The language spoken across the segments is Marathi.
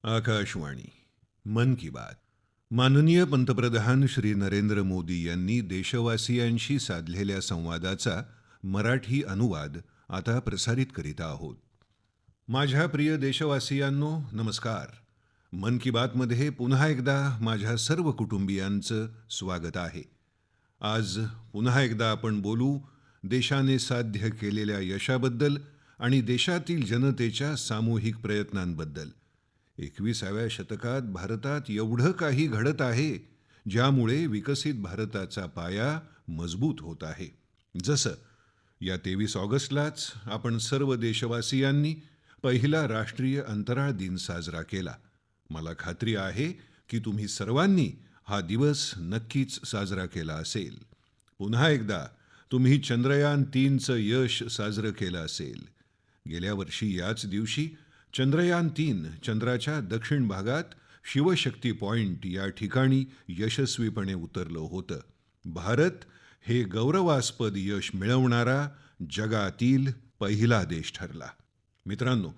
आकाशवाणी मन की बात. माननीय पंतप्रधान श्री नरेंद्र मोदी यांनी देशवासियांशी साधलेल्या संवादाचा मराठी अनुवाद आता प्रसारित करीत आहोत. माझ्या प्रिय देशवासियांनो, नमस्कार. मन की बात मध्ये पुन्हा एकदा माझ्या सर्व कुटुंबियांचं स्वागत आहे. आज पुन्हा एकदा आपण बोलू देशाने साध्य केलेल्या यशाबद्दल आणि देशातील जनतेच्या सामूहिक प्रयत्नांबद्दल. 21व्या शतकात भारतात एवढं काही घडत आहे ज्यामुळे विकसित भारताचा पाया मजबूत होत आहे. जसं या 23 ऑगस्टलाच आपण सर्व देशवासियांनी पहिला राष्ट्रीय अंतराळ दिन साजरा केला. मला खात्री आहे की तुम्ही सर्वांनी हा दिवस नक्कीच साजरा केला असेल. पुन्हा एकदा तुम्ही चंद्रयान-3चं यश साजरं केलं असेल. गेल्या वर्षी याच दिवशी चंद्रयान-3 चंद्राच्या दक्षिण भागात शिवशक्ती पॉइंट या ठिकाणी यशस्वीपणे उतरलं होतं. भारत हे गौरवास्पद यश मिळवणारा जगातील पहिला देश ठरला. मित्रांनो,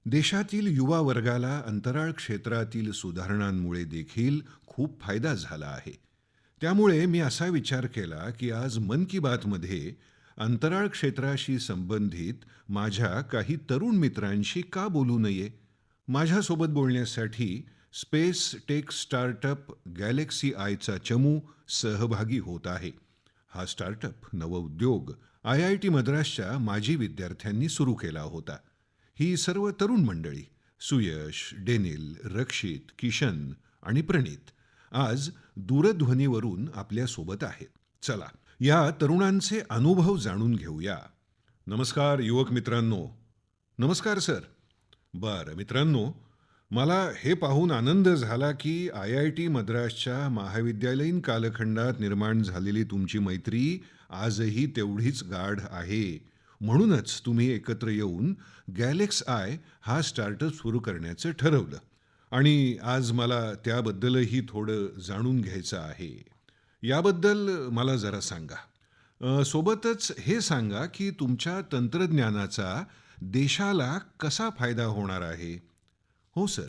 देशातील युवा वर्गाला अंतराळ क्षेत्रातील सुधारणांमुळे देखील खूप फायदा झाला आहे. त्यामुळे मी असा विचार केला की आज मन की बात मध्ये अंतराळ क्षेत्राशी संबंधित माझ्या काही तरुण मित्रांशी का बोलू नये. माझ्यासोबत बोलण्यासाठी स्पेस टेक स्टार्टअप गॅलेक्सी आयचा चमू सहभागी होत आहे. हा स्टार्टअप नवउद्योग IIT मद्रासच्या माजी विद्यार्थ्यांनी सुरू केला होता. ही सर्व तरुण मंडळी सुयश, डेनिल, रक्षित, किशन आणि प्रणित आज दूरध्वनीवरून आपल्या सोबत आहेत. चला या तरुणांचे अनुभव जाणून घेऊया. नमस्कार युवक मित्रांनो. नमस्कार सर. बरं मित्रांनो, मला हे पाहून आनंद झाला की IIT मद्रासच्या महाविद्यालयीन कालखंडात निर्माण झालेली तुमची मैत्री आजही तेवढीच गाढ आहे. म्हणूनच तुम्ही एकत्र येऊन गॅलेक्स आय हा स्टार्टअप सुरू करण्याचं ठरवलं आणि आज मला त्याबद्दलही थोडं जाणून घ्यायचं आहे. याबद्दल मला जरा सांगा. सोबतच हे सांगा की तुमच्या तंत्रज्ञानाचा देशाला कसा फायदा होणार आहे. हो सर,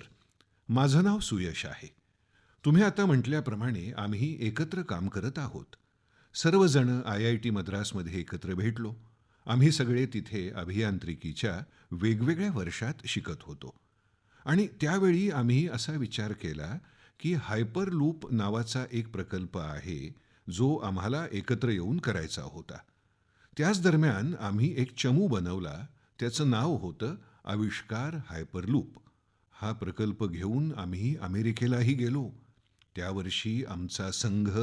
माझं नाव सुयश आहे. तुम्ही आता म्हटल्याप्रमाणे आम्ही एकत्र काम करत आहोत. सर्वजण IIT मद्रासमध्ये एकत्र भेटलो. आम्ही सगळे तिथे अभियांत्रिकीच्या वेगवेगळ्या वर्षात शिकत होतो आणि त्यावेळी आम्ही असा विचार केला की हायपरलूप नावाचा एक प्रकल्प आहे जो आम्हाला एकत्र येऊन करायचा होता. त्याच दरम्यान आम्ही एक चमू बनवला. त्याचं नाव होतं आविष्कार हायपरलूप. हा प्रकल्प घेऊन आम्ही अमेरिकेलाही गेलो. त्या वर्षी आमचा संघ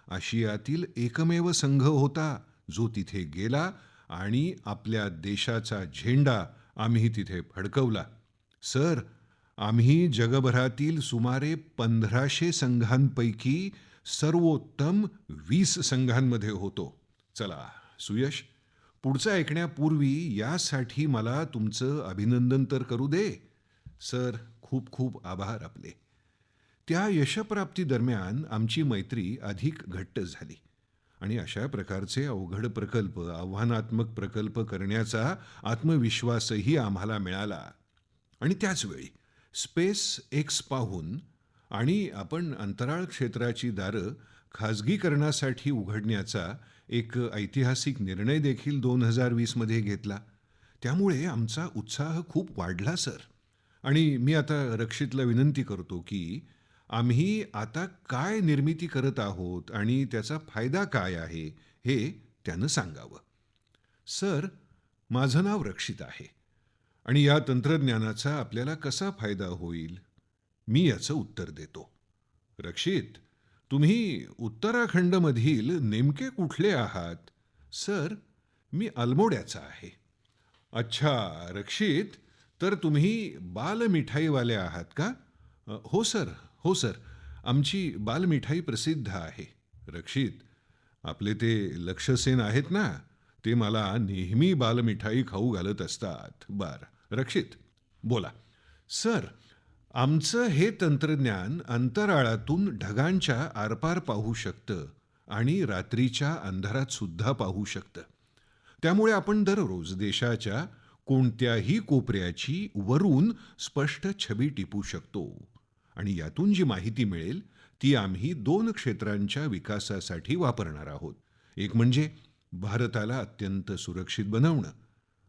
आशियातील एकमेव संघ होता जो तिथे गेला आणि आपल्या देशाचा झेंडा आम्ही तिथे फडकवला. सर, आम्ही जगभरातील सुमारे 1500 संघांपैकी सर्वोत्तम 20 संघांमध्ये होतो. चला सुयश, पुढचं ऐकण्यापूर्वी यासाठी मला तुमचं अभिनंदन तर करू दे. सर, खूप खूप आभार आपले. त्या यशप्राप्ती दरम्यान आमची मैत्री अधिक घट्ट झाली आणि अशा प्रकारचे अवघड प्रकल्प, आव्हानात्मक प्रकल्प करण्याचा आत्मविश्वासही आम्हाला मिळाला. आणि त्याच वेळी स्पेस एक्स पाहून आणि आपण अंतराळ क्षेत्राची दारं खाजगीकरणासाठी उघडण्याचा एक ऐतिहासिक निर्णय देखील 2020 मध्ये घेतला. त्यामुळे आमचा उत्साह खूप वाढला सर. आणि मी आता रक्षितला विनंती करतो की आम्ही आता काय निर्मिती करत आहोत आणि त्याचा फायदा काय आहे हे त्यानं सांगावं. सर, माझं नाव रक्षित आहे आणि या तंत्रज्ञानाचा आपल्याला कसा फायदा होईल मी याचं उत्तर देतो. रक्षित, तुम्ही उत्तराखंडमधील नेमके कुठले आहात. सर, मी अल्मोड्याचा आहे. अच्छा रक्षित, तर तुम्ही बालमिठाईवाले आहात का. हो सर, हो सर, आमची बालमिठाई प्रसिद्ध आहे. रक्षित, आपले ते लक्षसेन आहेत ना, ते मला नेहमी बालमिठाई खाऊ घालत असतात. बरं रक्षित, बोला. सर, आमचं हे तंत्रज्ञान अंतराळातून ढगांच्या आरपार पाहू शकतं आणि रात्रीच्या अंधारात सुद्धा पाहू शकतं. त्यामुळे आपण दररोज देशाच्या कोणत्याही कोपऱ्याची वरून स्पष्ट छबी टिपू शकतो आणि यातून जी माहिती मिळेल ती आम्ही दोन क्षेत्रांच्या विकासासाठी वापरणार आहोत. एक म्हणजे भारताला अत्यंत सुरक्षित बनवणं.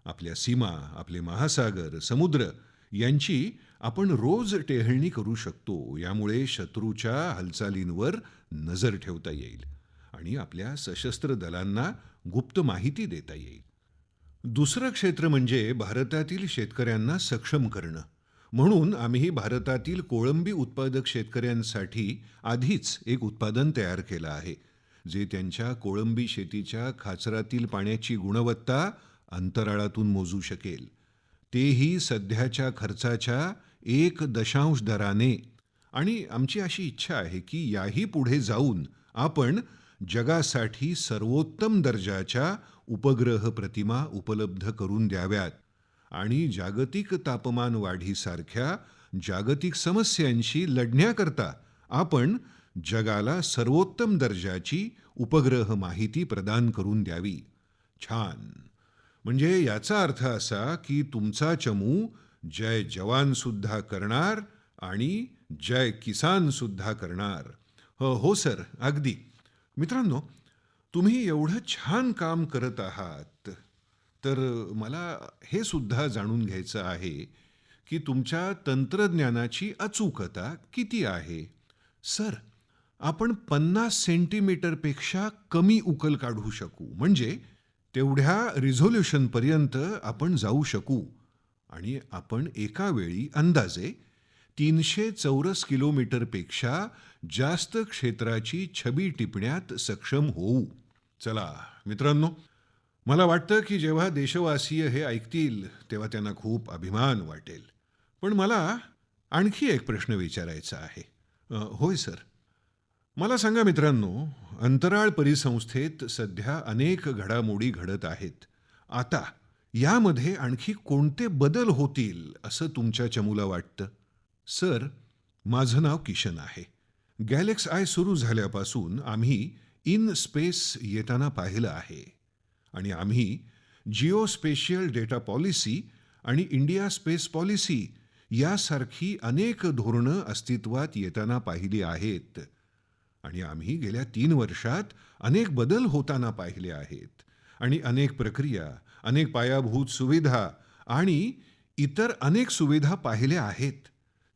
आपल्या सीमा, आपले महासागर, समुद्र यांची आपण रोज टेहळणी करू शकतो. यामुळे शत्रूच्या हालचालींवर नजर ठेवता येईल आणि आपल्या सशस्त्र दलांना गुप्त माहिती देता येईल. दुसरं क्षेत्र म्हणजे भारतातील शेतकऱ्यांना सक्षम करणं. म्हणून आम्ही भारतातील कोळंबी उत्पादक शेतकऱ्यांसाठी आधीच एक उत्पादन तयार केलं आहे, जे त्यांच्या कोळंबी शेतीच्या खाचरातील पाण्याची गुणवत्ता अंतराळातून मोजू शकेल. तेही सध्याच्या खर्चाच्या 1 दराने. आणि आमची अशी इच्छा आहे की याही पुढे जाऊन आपण जगासाठी सर्वोत्तम दर्जाच्या उपग्रह प्रतिमा उपलब्ध करून द्याव्यात आणि जागतिक तापमान वाढीसारख्या जागतिक समस्यांशी लढण्याकरता आपण जगाला सर्वोत्तम दर्जाची उपग्रह माहिती प्रदान करून द्यावी. छान. म्हणजे याचा अर्थ असा की तुमचा चमू जय जवान सुद्धा करणार आणि जय किसान सुद्धा करणार. हो सर, अगदी. मित्रांनो, तुम्ही एवढं छान काम करत आहात, तर मला हे सुद्धा जाणून घ्यायचं आहे की तुमच्या तंत्रज्ञानाची अचूकता किती आहे. सर, आपण 50 सेंटीमीटर पेक्षा कमी उकल काढू शकू, म्हणजे तेवढ्या रिझोल्यूशन पर्यंत आपण जाऊ शकू आणि आपण एका वेळी अंदाजे 300 चौरस किलोमीटर पेक्षा जास्त क्षेत्राची छबी टिपण्यात सक्षम होऊ. चला मित्रांनो, मला वाटतं की जेव्हा देशवासीय हे ऐकतील तेव्हा त्यांना खूप अभिमान वाटेल. पण मला आणखी एक प्रश्न विचारायचा आहे. होय सर. मला सांगा मित्रांनो, अंतराळ परिसंस्थेत सध्या अनेक घडामोडी घडत आहेत. आता यामध्ये आणखी कोणते बदल होतील असं तुमच्या चमूला वाटतं? सर, माझं नाव किशन आहे. गॅलेक्स आय सुरू झाल्यापासून आम्ही इन स्पेस येताना पाहिलं आहे आणि आम्ही जिओ स्पेशियल डेटा पॉलिसी आणि इंडिया स्पेस पॉलिसी यासारखी अनेक धोरणं अस्तित्वात येताना पाहिली आहेत आणि आम्ही गेल्या 3 वर्षात अनेक बदल होताना पाहिले आहेत आणि अनेक प्रक्रिया, अनेक पायाभूत सुविधा आणि इतर अनेक सुविधा पाहिल्या आहेत.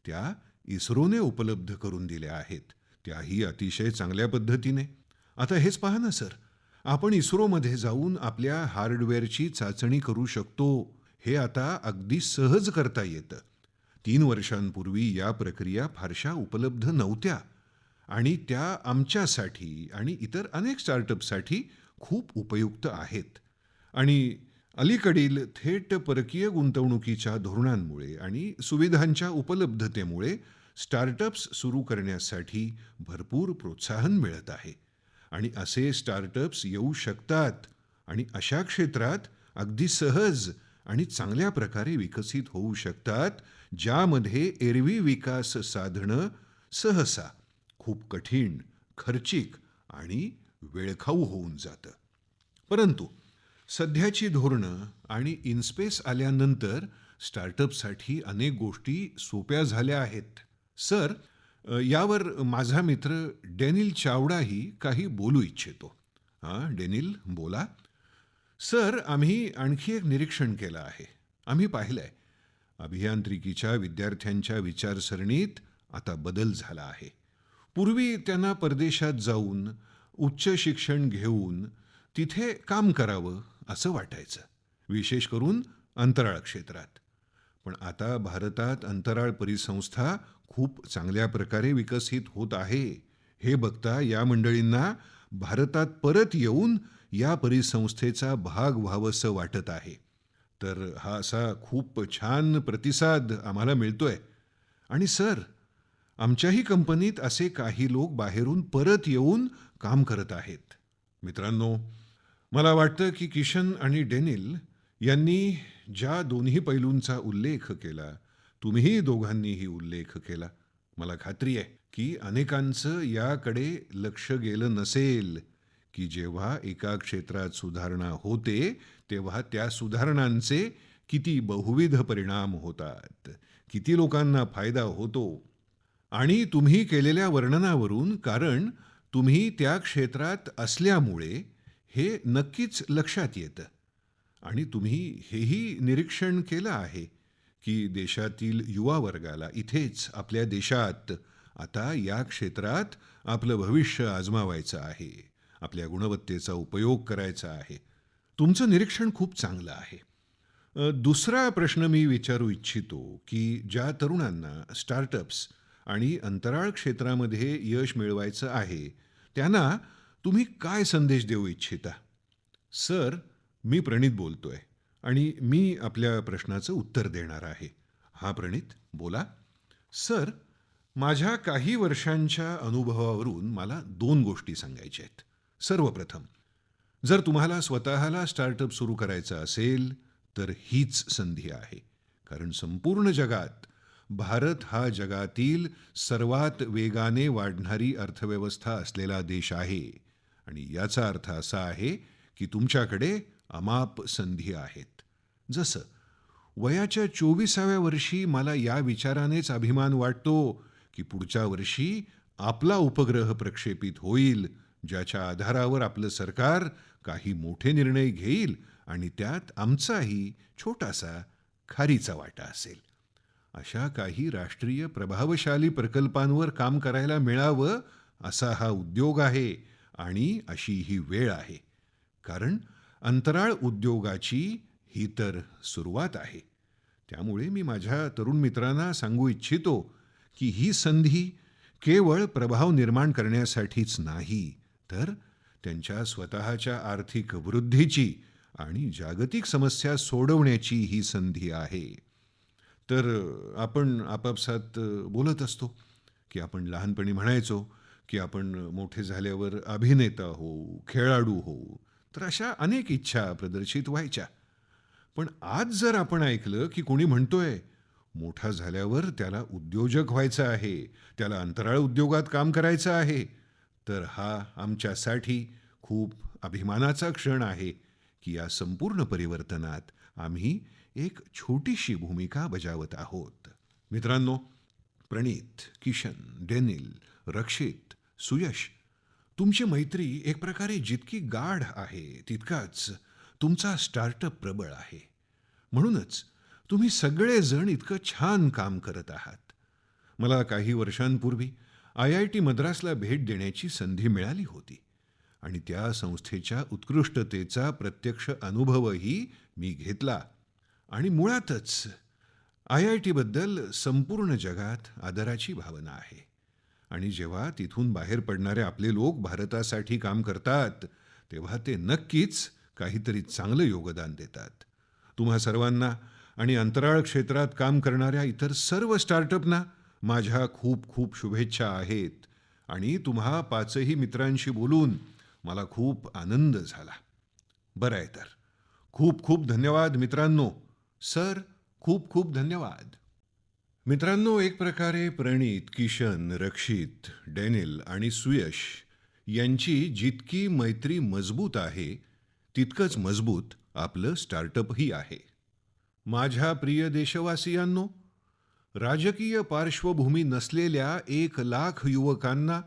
त्या इस्रोने उपलब्ध करून दिल्या आहेत, त्याही अतिशय चांगल्या पद्धतीने. आता हेच पहा ना सर, आपण इस्रोमध्ये जाऊन आपल्या हार्डवेअरची चाचणी करू शकतो. हे आता अगदी सहज करता येतं. 3 वर्षांपूर्वी या प्रक्रिया फारशा उपलब्ध नव्हत्या आणि त्या आमच्यासाठी आणि इतर अनेक स्टार्टअपसाठी खूप उपयुक्त आहेत. आणि अलीकडील थेट परकीय गुंतवणुकीच्या धोरणांमुळे आणि सुविधांच्या उपलब्धतेमुळे स्टार्टअप्स सुरू करण्यासाठी भरपूर प्रोत्साहन मिळत आहे आणि असे स्टार्टअप्स येऊ शकतात आणि अशा क्षेत्रात अगदी सहज आणि चांगल्या प्रकारे विकसित होऊ शकतात, ज्यामध्ये एरवी विकास साधणं सहसा खूप कठीण, खर्चिक आणि वेळखाऊ होऊन जातं. परंतु सध्याची धोरणं आणि इनस्पेस आल्यानंतर स्टार्टअपसाठी अनेक गोष्टी सोप्या झाल्या आहेत. सर, यावर माझा मित्र डेनिल चावडाही काही बोलू इच्छितो. हां डेनिल, बोला. सर, आम्ही आणखी एक निरीक्षण केलं आहे. आम्ही पाहिलंय, अभियांत्रिकीच्या विद्यार्थ्यांच्या विचारसरणीत आता बदल झाला आहे. पूर्वी त्यांना परदेशात जाऊन उच्च शिक्षण घेऊन तिथे काम करावं असं वाटायचं, विशेष करून अंतराळ क्षेत्रात. पण आता भारतात अंतराळ परिसंस्था खूप चांगल्या प्रकारे विकसित होत आहे. हे बघता या मंडळींना भारतात परत येऊन या परिसंस्थेचा भाग व्हावंसं वाटत आहे. तर हा असा खूप छान प्रतिसाद आम्हाला मिळतोय. आणि सर, आमच्याही कंपनीत असे काही लोक बाहेरून परत येऊन काम करत आहेत. मित्रांनो, मला वाटतं की किशन आणि डेनिल यांनी ज्या दोन्ही पैलूंचा उल्लेख केला, तुम्ही दोघांनीही उल्लेख केला, मला खात्री आहे की अनेकांचं याकडे लक्ष गेलं नसेल की जेव्हा एका क्षेत्रात सुधारणा होते तेव्हा त्या सुधारणांचे किती बहुविध परिणाम होतात, किती लोकांना फायदा होतो. आणि तुम्ही केलेल्या वर्णनावरून, कारण तुम्ही त्या क्षेत्रात असल्यामुळे हे नक्कीच लक्षात येतं. आणि तुम्ही हेही निरीक्षण केलं आहे की देशातील युवा वर्गाला इथेच आपल्या देशात आता या क्षेत्रात आपलं भविष्य आजमावायचं आहे, आपल्या गुणवत्तेचा उपयोग करायचा आहे. तुमचं निरीक्षण खूप चांगलं आहे. दुसरा प्रश्न मी विचारू इच्छितो की ज्या तरुणांना स्टार्टअप्स आणि अंतराळ क्षेत्रामध्ये यश मिळवायचं आहे, त्यांना तुम्ही काय संदेश देऊ इच्छिता? सर, मी प्रणित बोलतोय आणि मी आपल्या प्रश्नाचं उत्तर देणार आहे. हा प्रणित, बोला. सर, माझ्या काही वर्षांच्या अनुभवावरून मला दोन गोष्टी सांगायच्या आहेत. सर्वप्रथम, जर तुम्हाला स्वतःला स्टार्टअप सुरू करायचं असेल तर हीच संधी आहे. कारण संपूर्ण जगात भारत हा जगातील सर्वात वेगाने वाढणारी अर्थव्यवस्था असलेला देश आहे. आणि याचा अर्थ असा आहे की तुमच्याकडे अमाप संधी आहेत. जसं वयाच्या 24व्या वर्षी मला या विचारानेच अभिमान वाटतो की पुढच्या वर्षी आपला उपग्रह प्रक्षेपित होईल, ज्याच्या आधारावर आपलं सरकार काही मोठे निर्णय घेईल आणि त्यात आमचाही छोटासा खारीचा वाटा असेल. अशा काही राष्ट्रीय प्रभावशाली प्रकल्पांवर काम करायला मिळावं, असा हा उद्योग आहे आणि अशी ही वेळ आहे. कारण अंतराळ उद्योगाची ही तर सुरुवात आहे. त्यामुळे मी माझ्या तरुण मित्रांना सांगू इच्छितो की ही संधी केवळ प्रभाव निर्माण करण्यासाठीच नाही, तर त्यांच्या स्वतःच्या आर्थिक वृद्धीची आणि जागतिक समस्या सोडवण्याची ही संधी आहे. तर आपण आपापसात बोलत असतो की आपण लहानपणी म्हणायचो की आपण मोठे झाल्यावर अभिनेता होऊ, खेळाडू होऊ. तर अशा अनेक इच्छा प्रदर्शित व्हायच्या. पण आज जर आपण ऐकलं की कोणी म्हणतोय मोठा झाल्यावर त्याला उद्योजक व्हायचं आहे, त्याला अंतराळ उद्योगात काम करायचं आहे, तर हा आमच्यासाठी खूप अभिमानाचा क्षण आहे की या संपूर्ण परिवर्तनात आम्ही एक छोटीशी भूमिका बजावत आहोत. मित्रांनो, प्रणीत, किशन, डेनिल, रक्षित, सुयश, तुमची मैत्री एक प्रकारे जितकी गाढ आहे तितकाच तुमचा स्टार्टअप प्रबळ आहे. म्हणूनच तुम्ही सगळेजण इतकं छान काम करत आहात. मला काही वर्षांपूर्वी IIT मद्रासला भेट देण्याची संधी मिळाली होती आणि त्या संस्थेच्या उत्कृष्टतेचा प्रत्यक्ष अनुभवही मी घेतला. आणि मुळातच IIT बद्दल संपूर्ण जगात आदराची भावना आहे. आणि जेव्हा तिथून बाहेर पडणारे आपले लोक भारतासाठी काम करतात, तेव्हा ते नक्कीच काहीतरी चांगलं योगदान देतात. तुम्हा सर्वांना आणि अंतराळ क्षेत्रात काम करणाऱ्या इतर सर्व स्टार्टअपना माझ्या खूप खूप शुभेच्छा आहेत. आणि तुम्हा पाचही मित्रांशी बोलून मला खूप आनंद झाला. बरं आहे तर. खूप खूप धन्यवाद मित्रांनो. सर, खूप खूप धन्यवाद. मित्रांनो, एक प्रकारे प्रणीत, किशन, रक्षित, डॅनिल आणि सुयश यांची जितकी मैत्री मजबूत आहे, तितकंच मजबूत आपलं स्टार्टअपही आहे. माझ्या प्रिय देशवासियांनो, राजकीय पार्श्वभूमी नसलेल्या 1,00,000 युवकांना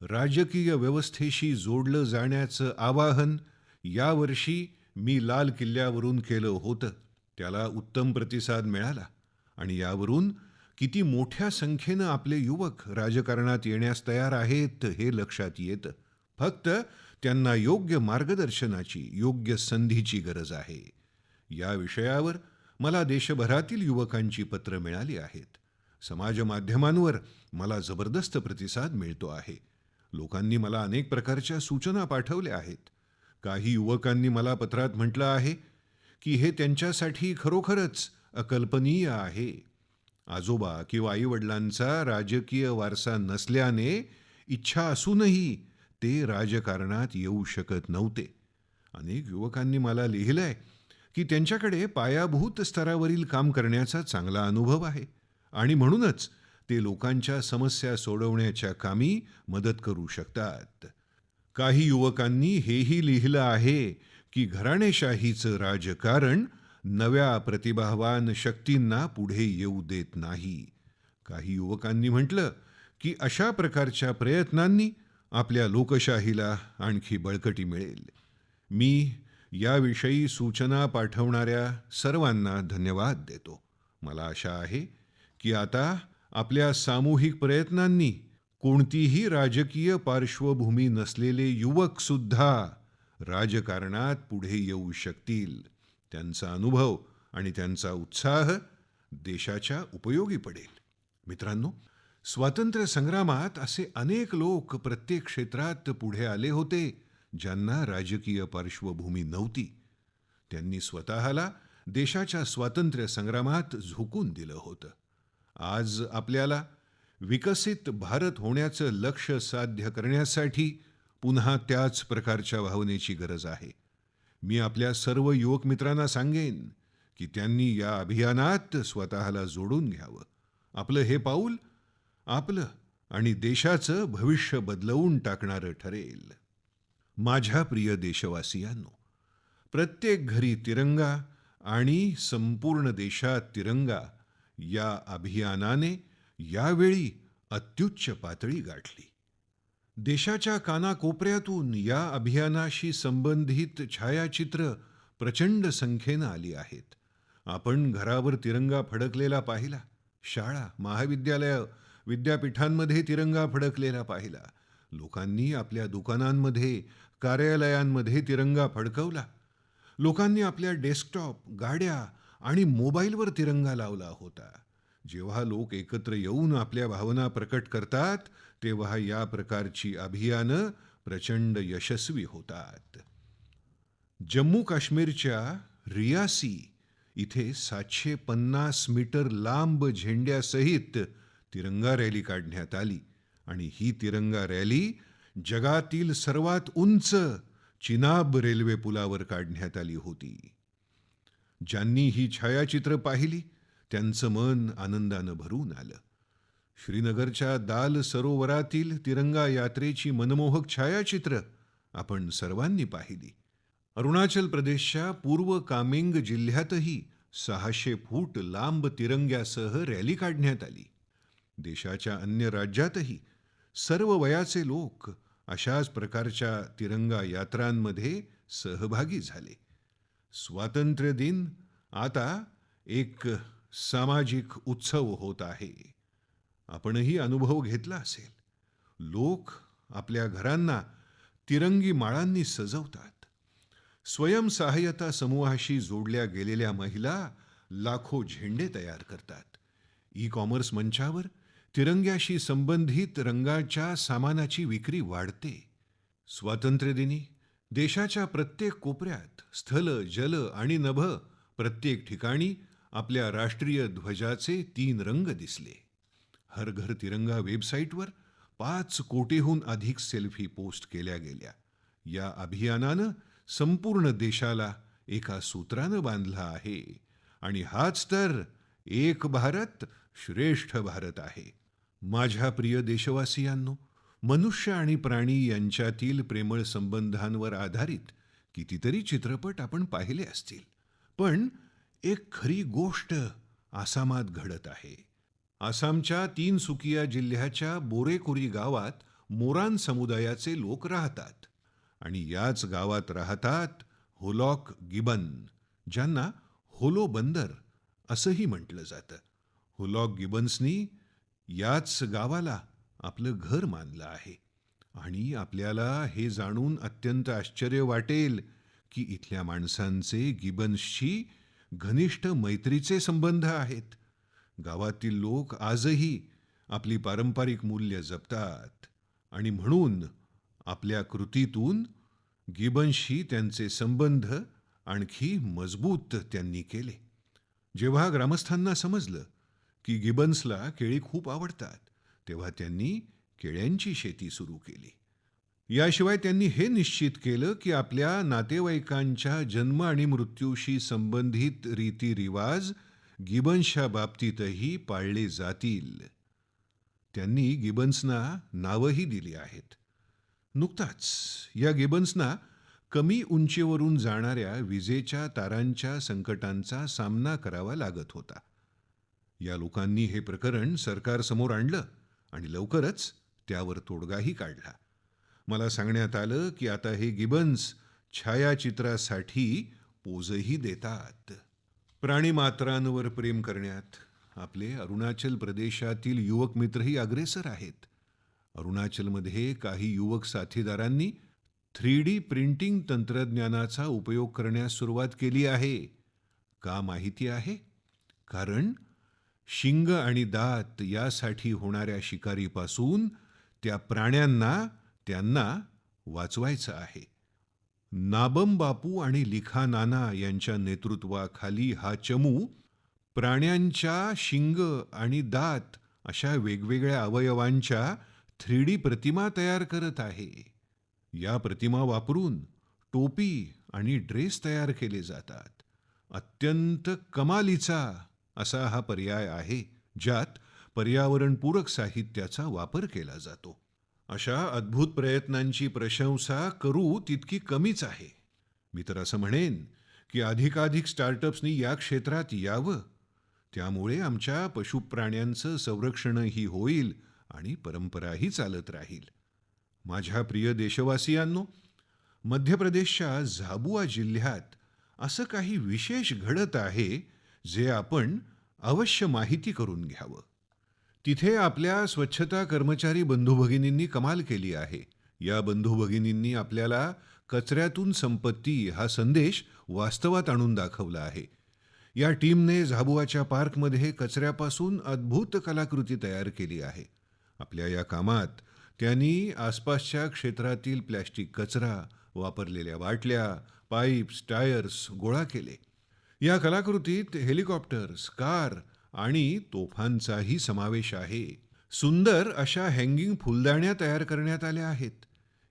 राजकीय व्यवस्थेशी जोडलं जाण्याचं आवाहन यावर्षी मी लाल किल्ल्यावरून केलं होतं. त्याला उत्तम प्रतिसाद मिळाला आणि यावरून किती मोठ्या संख्येनं आपले युवक राजकारणात येण्यास तयार आहेत हे लक्षात येतं. फक्त त्यांना योग्य मार्गदर्शनाची, योग्य संधीची गरज आहे. या विषयावर मला देशभरातील युवकांची पत्र मिळाली आहेत. समाज माध्यमांवर मला जबरदस्त प्रतिसाद मिळतो आहे. लोकांनी मला अनेक प्रकारच्या सूचना पाठवल्या आहेत. काही युवकांनी मला पत्रात म्हटलं आहे की हे त्यांच्यासाठी खरोखरच अकल्पनीय आहे. आजोबा किंवा आईवडिलांचा राजकीय वारसा नसल्याने इच्छा असूनही ते राजकारणात येऊ शकत नव्हते. अनेक युवकांनी मला लिहिलंय की त्यांच्याकडे पायाभूत स्तरावरील काम करण्याचा चांगला अनुभव आहे आणि म्हणूनच ते लोकांच्या समस्या सोडवण्याच्या कामी मदत करू शकतात. काही युवकांनी हेही लिहिलं आहे की घराणेशाहीचं राजकारण नव्या प्रतिभावान शक्तींना पुढे येऊ देत नाही. काही युवकांनी म्हटलं की अशा प्रकारच्या प्रयत्नांनी आपल्या लोकशाहीला आणखी बळकटी मिळेल. मी याविषयी सूचना पाठवणाऱ्या सर्वांना धन्यवाद देतो. मला आशा आहे की आता आपल्या सामूहिक प्रयत्नांनी कोणतीही राजकीय पार्श्वभूमी नसलेले युवक सुद्धा राजकारणात पुढे येऊ शकतील. त्यांचा अनुभव आणि त्यांचा उत्साह देशाच्या उपयोगी पडेल. मित्रांनो, स्वातंत्र्य संग्रामात असे अनेक लोक प्रत्येक क्षेत्रात पुढे आले होते ज्यांना राजकीय पार्श्वभूमी नव्हती. त्यांनी स्वतःला देशाच्या स्वातंत्र्य संग्रामात झोकून दिलं होतं. आज आपल्याला विकसित भारत होण्याचं लक्ष्य साध्य करण्यासाठी पुन्हा त्याच प्रकारच्या भावनेची गरज आहे. मी आपल्या सर्व युवक मित्रांना सांगेन की त्यांनी या अभियानात स्वतःला जोडून घ्यावं. आपलं हे पाऊल आपलं आणि देशाचं भविष्य बदलवून टाकणारं ठरेल. माझ्या प्रिय देशवासियांनो, प्रत्येक घरी तिरंगा आणि संपूर्ण देशात तिरंगा या अभियानाने यावेळी अत्युच्च पातळी गाठली. देशाच्या कानाकोपऱ्यातून या अभियानाशी संबंधित छायाचित्र प्रचंड संख्येनं आली आहेत. आपण घरावर तिरंगा फडकलेला पाहिला, शाळा, महाविद्यालय, विद्यापीठांमध्ये तिरंगा फडकलेला पाहिला. लोकांनी आपल्या दुकानांमध्ये, कार्यालयांमध्ये तिरंगा फडकवला. लोकांनी आपल्या डेस्कटॉप, गाड्या आणि मोबाईलवर तिरंगा लावला होता. जेव्हा लोक एकत्र येऊन आपल्या भावना प्रकट करतात, तेव्हा या प्रकारची अभियानं प्रचंड यशस्वी होतात. जम्मू काश्मीरच्या रियासी इथे 750 मीटर लांब झेंड्यासहित तिरंगा रॅली काढण्यात आली आणि ही तिरंगा रॅली जगातील सर्वात उंच चिनाब रेल्वे पुलावर काढण्यात आली होती. ज्यांनी ही छायाचित्र पाहिली त्यांचं मन आनंदानं भरून आलं. श्रीनगरच्या दाल सरोवरातील तिरंगा यात्रेची मनमोहक छायाचित्र आपण सर्वांनी पाहिली. अरुणाचल प्रदेशच्या पूर्व कामेंग जिल्ह्यातही 600 फूट लांब तिरंग्यासह रॅली काढण्यात आली. देशाच्या अन्य राज्यातही सर्व वयाचे लोक अशाच प्रकारच्या तिरंगा यात्रांमध्ये सहभागी झाले. स्वातंत्र्य दिन आता एक सामाजिक उत्सव होत आहे. आपणही अनुभव घेतला असेल. लोक आपल्या घरांना तिरंगी माळांनी सजवतात. स्वयंसहाय्यता समूहाशी जोडल्या गेलेल्या महिला लाखो झेंडे तयार करतात. ई-कॉमर्स मंचावर तिरंग्याशी संबंधित रंगाच्या सामानाची विक्री वाढते. स्वातंत्र्यदिनी देशाच्या प्रत्येक कोपऱ्यात स्थल, जल आणि नभ प्रत्येक ठिकाणी आपल्या राष्ट्रीय ध्वजाचे 3 रंग दिसले. हर घर तिरंगा वेबसाईटवर 5 कोटीहून अधिक सेल्फी पोस्ट केल्या गेल्या. या अभियानानं संपूर्ण देशाला एका सूत्रानं बांधलं आहे आणि हाच तर एक भारत श्रेष्ठ भारत आहे. माझ्या प्रिय देशवासियांनो, मनुष्य आणि प्राणी यांच्यातील प्रेमळ संबंधांवर आधारित कितीतरी चित्रपट आपण पाहिले असतील. पण एक खरी गोष्ट आसामात घडत आहे. आसामच्या तिनसुकिया जिल्ह्याच्या बोरेकुरी गावात मोरान समुदायाचे लोक राहतात आणि याच गावात राहतात होलॉक गिबन, ज्यांना होलो बंदर असंही म्हटलं जातं. होलॉक गिबन्सनी याच गावाला आपलं घर मानलं आहे आणि आपल्याला हे जाणून अत्यंत आश्चर्य वाटेल की इथल्या माणसांचे गिबन्सशी घनिष्ठ मैत्रीचे संबंध आहेत. गावातील लोक आजही आपली पारंपरिक मूल्य जपतात आणि म्हणून आपल्या कृतीतून गिबन्सशी त्यांचे संबंध आणखी मजबूत त्यांनी केले. जेव्हा ग्रामस्थांना समजलं की गिबन्सला केळी खूप आवडतात, तेव्हा त्यांनी केळ्यांची शेती सुरू केली. याशिवाय त्यांनी हे निश्चित केलं की आपल्या नातेवाईकांच्या जन्म आणि मृत्यूशी संबंधित रीतिरिवाज गिबन्सच्या बाबतीतही पाळले जातील. त्यांनी गिबन्सना नावही दिली आहेत. नुकताच या गिबन्सना कमी उंचीवरून जाणाऱ्या विजेच्या तारांच्या संकटांचा सामना करावा लागत होता. या लोकांनी हे प्रकरण सरकारसमोर आणलं आणि लवकरच त्यावर तोडगाही काढला. मला सांगण्यात आलं की आता हे गिबन्स छायाचित्रासाठी पोजही देतात. प्राणीमात्रांवर प्रेम करण्यात आपले अरुणाचल प्रदेशातील युवक मित्रही अग्रेसर आहेत. अरुणाचलमध्ये काही युवक साथीदारांनी 3D प्रिंटिंग तंत्रज्ञानाचा उपयोग करण्यास सुरुवात केली आहे. का माहिती आहे? कारण शिंग आणि दात यासाठी होणाऱ्या शिकारीपासून त्या प्राण्यांना त्यांना वाचवायचं आहे. नाबम बापू आणि लिखा नाना यांच्या नेतृत्वाखाली हा चमू प्राण्यांच्या शिंग आणि दात अशा वेगवेगळ्या अवयवांच्या 3D प्रतिमा तयार करत आहे. या प्रतिमा वापरून टोपी आणि ड्रेस तयार केले जातात. अत्यंत कमालीचा असा हा पर्याय आहे ज्यात पर्यावरणपूरक साहित्याचा वापर केला जातो. अशा अद्भुत प्रयत्नांची प्रशंसा करू तितकी कमीच आहे. मी तर असं म्हणेन की अधिकाधिक स्टार्टअप्सनी या क्षेत्रात यावं. त्यामुळे आमच्या पशुप्राण्यांचं संरक्षणही होईल आणि परंपराही चालत राहील. माझ्या प्रिय देशवासियांनो, मध्य प्रदेशच्या झाबुआ जिल्ह्यात असं काही विशेष घडत आहे जे आपण अवश्य माहिती करून घ्यावं. तिथे आपल्या स्वच्छता कर्मचारी बंधू-भगिनींनी कमाल केली आहे. या बंधू-भगिनींनी आपल्याला कचऱ्यातून संपत्ती हा संदेश वास्तवात आणून दाखवला आहे. या टीमने झाबुआच्या पार्कमध्ये कचऱ्यापासून अद्भुत कलाकृती तयार केली आहे. आपल्या या कामात त्यांनी आसपासच्या क्षेत्रातील प्लॅस्टिक कचरा, वापरलेल्या बाटल्या, पाईप्स, टायर्स गोळा केले. या कलाकृतीत हेलिकॉप्टर्स, कार आणि तोफांचाही समावेश आहे. सुंदर अशा हँगिंग फुलदाण्या तयार करण्यात आल्या आहेत.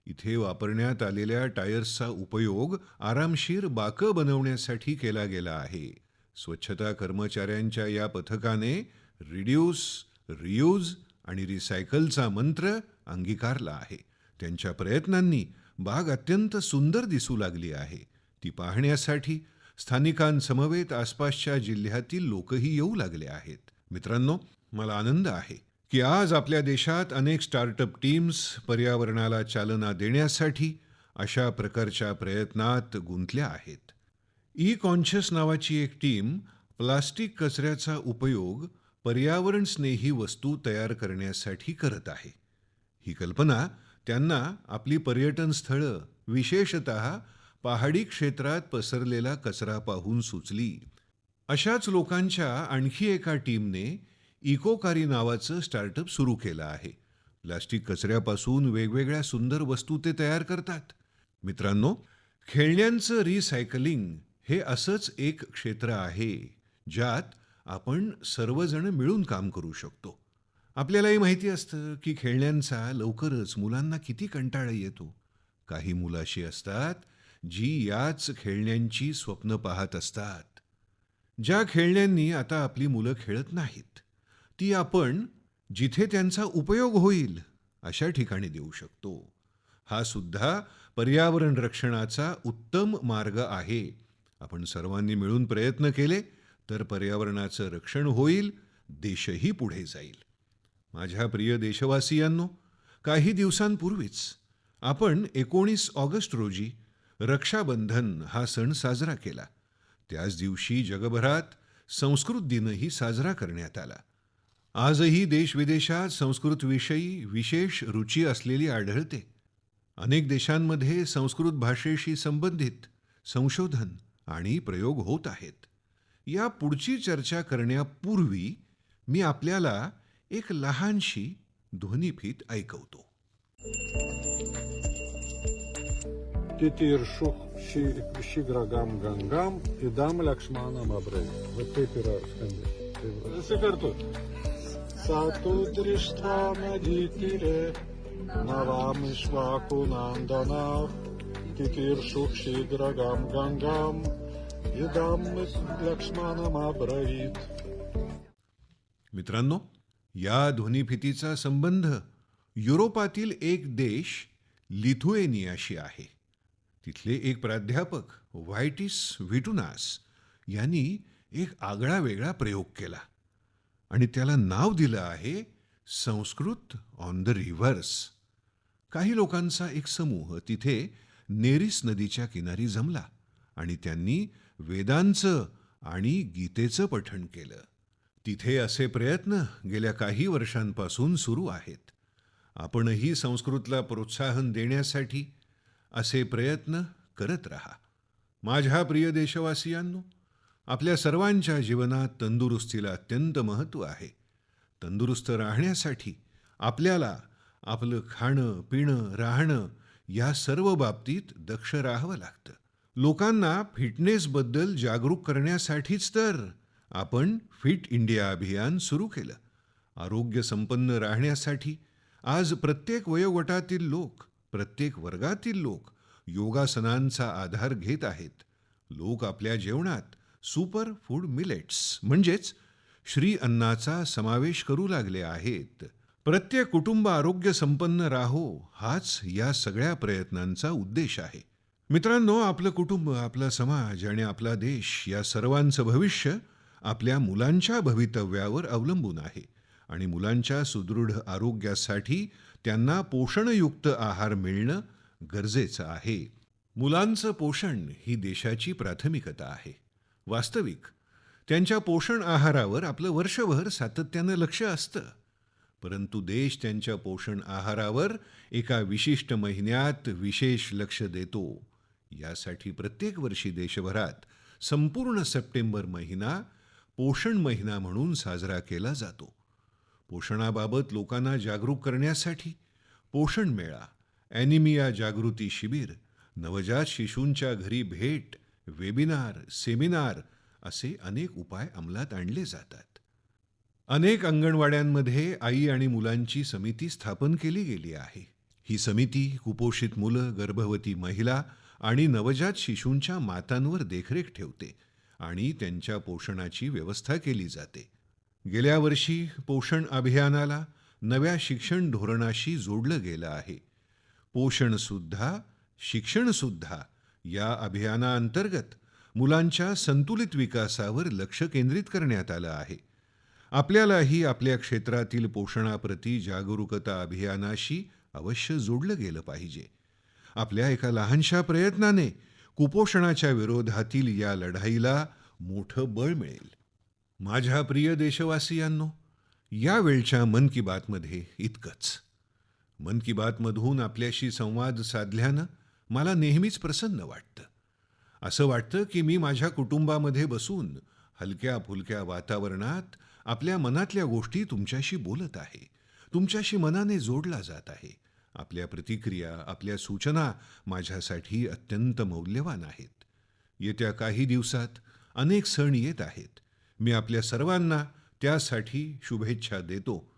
इथे वापरण्यात आलेल्या टायर्सचा उपयोग आरामशीर बाकं बनवण्यासाठी केला गेला आहे. स्वच्छता कर्मचाऱ्यांच्या या पथकाने रिड्यूस, रियूज आणि रिसायकलचा मंत्र अंगीकारला आहे. त्यांच्या प्रयत्नांनी बाग अत्यंत सुंदर दिसू लागली आहे. ती पाहण्यासाठी स्थानिकांसमवेत आसपासच्या जिल्ह्यातील लोकही येऊ लागले आहेत. मित्रांनो, मला आनंद आहे की आज आपल्या देशात अनेक स्टार्टअप टीम्स पर्यावरणाला चालना देण्यासाठी अशा प्रकारच्या प्रयत्नात गुंतल्या आहेत. ई कॉन्शियस नावाची एक टीम प्लास्टिक कचऱ्याचा उपयोग पर्यावरण स्नेही वस्तू तयार करण्यासाठी करत आहे. ही कल्पना त्यांना आपली पर्यटन स्थळं, विशेषतः पहाडी क्षेत्रात पसरलेला कचरा पाहून सुचली. अशाच लोकांच्या आणखी एका टीमने इकोकारी नावाचं स्टार्टअप सुरू केलं आहे. प्लास्टिक कचऱ्यापासून वेगवेगळ्या सुंदर वस्तू ते तयार करतात. मित्रांनो, खेळण्यांचं रिसायकलिंग हे असंच एक क्षेत्र आहे ज्यात आपण सर्वजण मिळून काम करू शकतो. आपल्यालाही माहिती असतं की खेळण्यांचा लवकरच मुलांना किती कंटाळा येतो. काही मुलं अशी असतात जी याच खेळण्यांची स्वप्न पाहत असतात. ज्या खेळण्यांनी आता आपली मुलं खेळत नाहीत, ती आपण जिथे त्यांचा उपयोग होईल अशा ठिकाणी देऊ शकतो. हा सुद्धा पर्यावरण रक्षणाचा उत्तम मार्ग आहे. आपण सर्वांनी मिळून प्रयत्न केले तर पर्यावरणाचं रक्षण होईल, देशही पुढे जाईल. माझ्या प्रिय देशवासियांनो, काही दिवसांपूर्वीच आपण 19 ऑगस्ट रोजी रक्षाबंधन हा सण साजरा केला. त्याच दिवशी जगभरात संस्कृत दिनही साजरा करण्यात आला. आजही देशविदेशात संस्कृतविषयी विशेष रुची असलेली आढळते. अनेक देशांमध्ये संस्कृत भाषेशी संबंधित संशोधन आणि प्रयोग होत आहेत. या पुढची चर्चा करण्यापूर्वी मी आपल्याला एक लहानशी ध्वनिफीत ऐकवतो. Titirshuk shigragam gangam idam lakshmanam abrei. Вот ты пирожный. Секартут. Сату дриштва надитире навам ишваку нанданав. Titirshuk shigragam gangam idam lakshmanam abrei. मित्रांनो, या ध्वनिफितीचा संबंध युरोपातील एक देश लिथुएनियाशी आहे. तिथले एक प्राध्यापक व्हायटिस व्हिटुनास यांनी एक आगळा वेगळा प्रयोग केला आणि त्याला नाव दिलं आहे संस्कृत ऑन द रिव्हर्स. काही लोकांचा एक समूह तिथे नेरिस नदीच्या किनारी जमला आणि त्यांनी वेदांचं आणि गीतेचं पठण केलं. तिथे असे प्रयत्न गेल्या काही वर्षांपासून सुरू आहेत. आपणही संस्कृतला प्रोत्साहन देण्यासाठी असे प्रयत्न करत रहा. माझ्या प्रिय देशवासियांनो, आपल्या सर्वांच्या जीवनात तंदुरुस्तीला अत्यंत महत्त्व आहे. तंदुरुस्त राहण्यासाठी आपल्याला आपलं खाणं पिणं राहणं या सर्व बाबतीत दक्ष राहावं लागतं. लोकांना फिटनेसबद्दल जागरूक करण्यासाठीच तर आपण फिट इंडिया अभियान सुरू केलं. आरोग्य संपन्न राहण्यासाठी आज प्रत्येक वयोगटातील लोक, प्रत्येक वर्गातील लोक योगासनांचा आधार घेत आहेत. लोक आपल्या जेवणात सुपर फूड मिलेट्स म्हणजेच श्री अन्नाचा समावेश करू लागले आहेत. प्रत्येक कुटुंब आरोग्य संपन्न राहो हाच या सगळ्या प्रयत्नांचा उद्देश आहे. मित्रांनो, आपलं कुटुंब, आपला समाज आणि आपला देश या सर्वांचं भविष्य आपल्या मुलांच्या भवितव्यावर अवलंबून आहे आणि मुलांच्या सुदृढ आरोग्यासाठी त्यांना पोषणयुक्त आहार मिळणं गरजेचं आहे. मुलांचं पोषण ही देशाची प्राथमिकता आहे. वास्तविक त्यांच्या पोषण आहारावर आपलं वर्षभर सातत्यानं लक्ष असतं, परंतु देश त्यांच्या पोषण आहारावर एका विशिष्ट महिन्यात विशेष लक्ष देतो. यासाठी प्रत्येक वर्षी देशभरात संपूर्ण सप्टेंबर महिना पोषण महिना म्हणून साजरा केला जातो. पोषणाबाबत लोकांना जागरूक करण्यासाठी पोषण मेळा, ॲनिमिया जागृती शिबिर, नवजात शिशूंच्या घरी भेट, वेबिनार, सेमिनार असे अनेक उपाय अंमलात आणले जातात. अनेक अंगणवाड्यांमध्ये आई आणि मुलांची समिती स्थापन केली गेली आहे. ही समिती कुपोषित मुलं, गर्भवती महिला आणि नवजात शिशूंच्या मातांवर देखरेख ठेवते आणि त्यांच्या पोषणाची व्यवस्था केली जाते. गेल्या वर्षी पोषण अभियानाला नव्या शिक्षण धोरणाशी जोडलं गेलं आहे. पोषणसुद्धा शिक्षणसुद्धा या अभियानाअंतर्गत मुलांच्या संतुलित विकासावर लक्ष केंद्रित करण्यात आलं आहे. आपल्यालाही आपल्या क्षेत्रातील पोषणाप्रती जागरूकता अभियानाशी अवश्य जोडलं गेलं पाहिजे. आपल्या एका लहानशा प्रयत्नाने कुपोषणाच्या विरोधातील या लढाईला मोठं बळ मिळेल. माझ्या प्रिय देशवासियांनो, या वेळच्या मन की बातमध्ये इतकंच. मन की बातमधून आपल्याशी संवाद साधल्यानं मला नेहमीच प्रसन्न वाटतं. असं वाटतं की मी माझ्या कुटुंबामध्ये बसून हलक्या फुलक्या वातावरणात आपल्या मनातल्या गोष्टी तुमच्याशी बोलत आहे, तुमच्याशी मनाने जोडला जात आहे. आपल्या प्रतिक्रिया, आपल्या सूचना माझ्यासाठी अत्यंत मौल्यवान आहेत. येत्या काही दिवसात अनेक सण येत आहेत. मी आपल्या सर्वांना त्यासाठी शुभेच्छा देतो.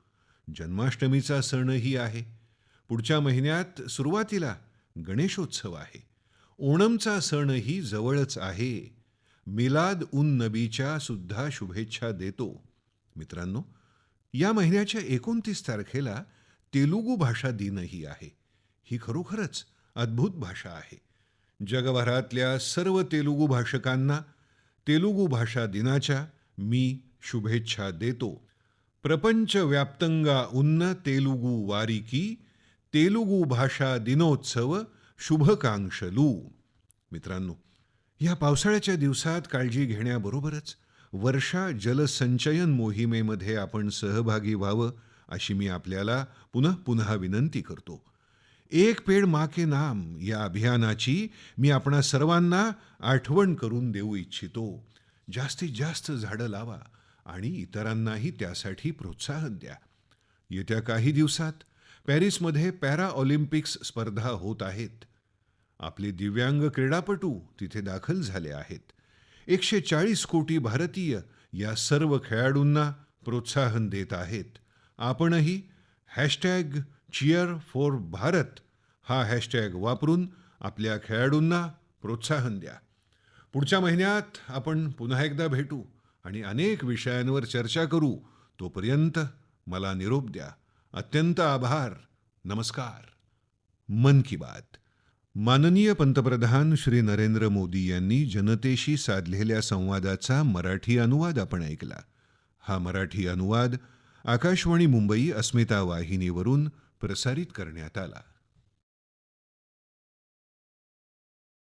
जन्माष्टमीचा सणही आहे. पुढच्या महिन्यात सुरुवातीला गणेशोत्सव आहे. ओणमचा सणही जवळच आहे. मिलाद उन नबीच्या सुद्धा शुभेच्छा देतो. मित्रांनो, या महिन्याच्या 29 तारखेला तेलुगू भाषा दिनही आहे. ही खरोखरच अद्भुत भाषा आहे. जगभरातल्या सर्व तेलुगू भाषकांना तेलुगू भाषा दिनाच्या मी शुभेच्छा देतो. प्रपंच व्याप्तंगा उन्न तेलुगू वारिकी तेलुगू भाषा दिनोत्सव शुभकांक्षलू. मित्रांनो, या पावसाळ्याच्या दिवसात काळजी घेण्याबरोबरच वर्षा जलसंचयन मोहिमेमध्ये आपण सहभागी व्हावं अशी मी आपल्याला पुन्हा पुन्हा विनंती करतो. एक पेड़ माँ के नाम या अभियानाची मी आपणा सर्वांना आठवण करून देऊ इच्छितो. जास्तीत जास्त झाडं लावा आणि इतरांनाही त्यासाठी प्रोत्साहन द्या. येत्या काही दिवसात पॅरिसमध्ये पॅरा ऑलिम्पिक्स स्पर्धा होत आहेत. आपले दिव्यांग क्रीडापटू तिथे दाखल झाले आहेत. 140 कोटी भारतीय या सर्व खेळाडूंना प्रोत्साहन देत आहेत. आपणही #Cheer4Bharat हा हॅशटॅग वापरून आपल्या खेळाडूंना प्रोत्साहन द्या. पुढच्या महिन्यात आपण पुन्हा एकदा भेटू आणि अनेक विषयांवर चर्चा करू. तोपर्यंत मला निरोप द्या. अत्यंत आभार. नमस्कार. मन की बात माननीय पंतप्रधान श्री नरेंद्र मोदी यांनी जनतेशी साधलेल्या संवादाचा मराठी अनुवाद आपण ऐकला. हा मराठी अनुवाद आकाशवाणी मुंबई अस्मिता वाहिनीवरून प्रसारित करण्यात आला.